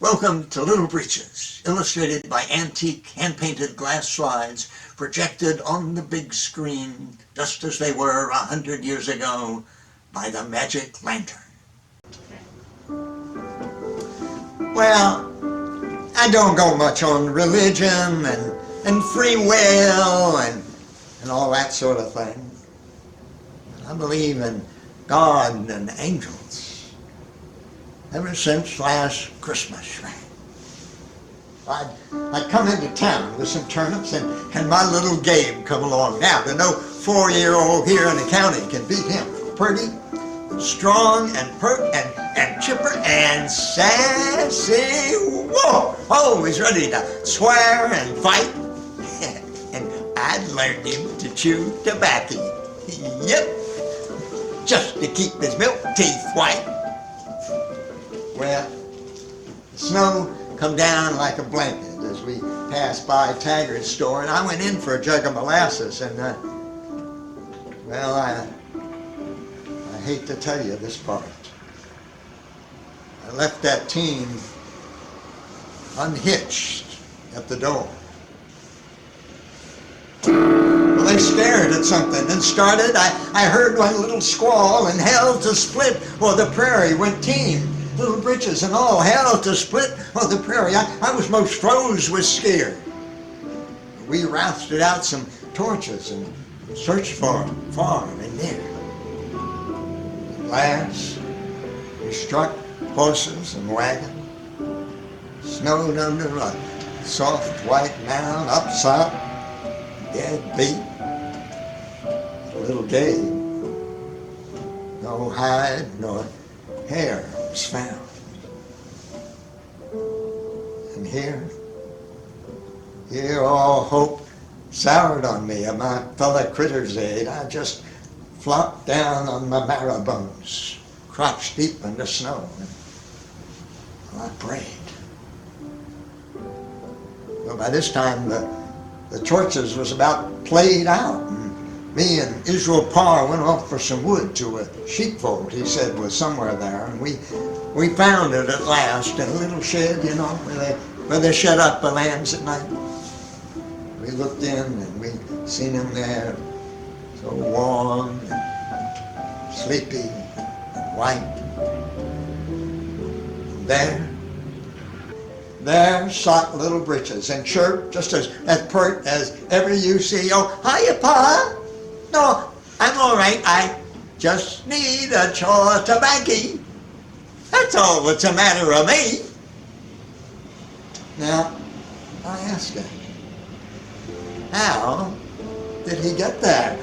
Welcome to Little Breeches, illustrated by antique hand-painted glass slides projected on the big screen just as they were 100 years ago by the magic lantern. Well, I don't go much on religion and free will and all that sort of thing. I believe in God and angels. Ever since last Christmas, I'd come into town with some turnips and my little Gabe come along. Now, there's no 4-year-old here in the county can beat him. Pretty, strong, and pert, and chipper, and sassy. Whoa! Always ready to swear and fight. And I'd learned him to chew tobacco. Yep, just to keep his milk teeth white. Well, the snow come down like a blanket as we passed by Taggart's store, and I went in for a jug of molasses, and well, I hate to tell you this part. I left that team unhitched at the door. Well, they stared at something and started. I heard one little squall, and hell to split, or the prairie went team. Little Britches and all, hell to split on the prairie. I was most froze with scare. We rafted out some torches and searched for them far and near. At last, we struck horses and wagon, snowed under a soft white mound, upsot, dead beat. Little Gabe, no hide nor hair was found. And here all hope soured on me of my fellow critters' aid. I just flopped down on my marrow bones, crotch deep in the snow, and I prayed. Well, by this time the torches was about played out, and me and Israel Parr went off for some wood to a sheepfold he said was somewhere there, and we found it at last in a little shed, you know, where they shut up the lambs at night. We looked in and we seen him there, so warm and sleepy and white. And there sat little Britches and chirped just as pert as ever you see. Oh, hiya, Pa! No, I'm all right. I just need a chaw of tobacco. That's all that's a matter of me. Now, I ask him, how did he get there?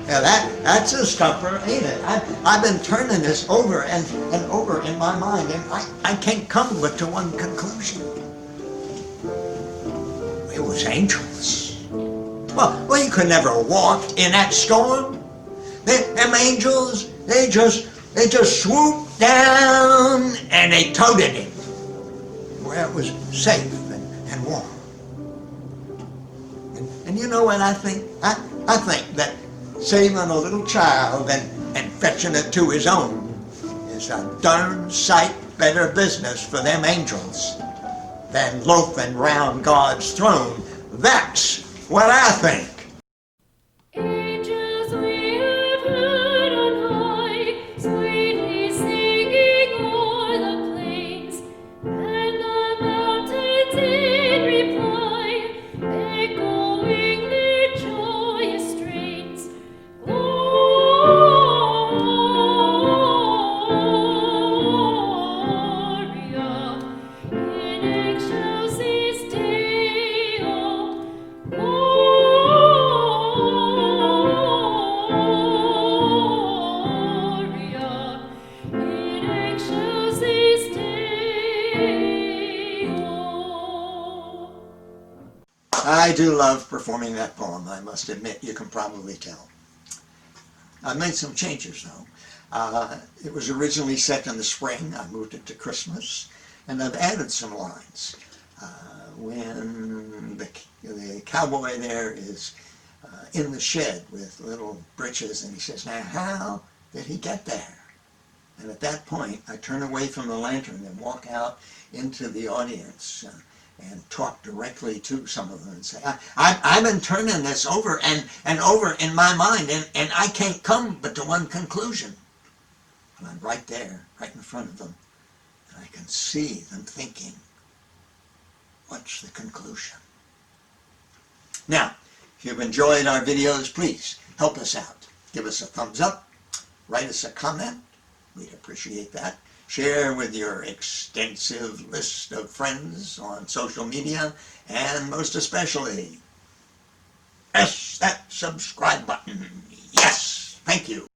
Now that's a stumper, ain't it? I've been turning this over and over in my mind, and I can't come to one conclusion. It was angels. Well, you could never have walked in that storm. Them angels, they just swooped down and they toted him where it was safe and warm. And you know what I think? I think that saving a little child and fetching it to his own is a darn sight better business for them angels than loafing round God's throne. That's what I think. Angels we have heard on high, sweetly singing o'er the plains, and the mountains in reply, echoing their joyous strains. Gloria in excelsis Deo. I do love performing that poem, I must admit. You can probably tell. I've made some changes though. It was originally set in the spring. I moved it to Christmas, and I've added some lines. When the cowboy there is in the shed with little Britches, and he says, now how did he get there? And at that point, I turn away from the lantern and walk out into the audience and talk directly to some of them and say, I've been turning this over and over in my mind, and I can't come but to one conclusion. And I'm right there, right in front of them, and I can see them thinking, what's the conclusion? Now, if you've enjoyed our videos, please help us out. Give us a thumbs up, write us a comment. We'd appreciate that. Share with your extensive list of friends on social media, and most especially, press that subscribe button. Yes, thank you.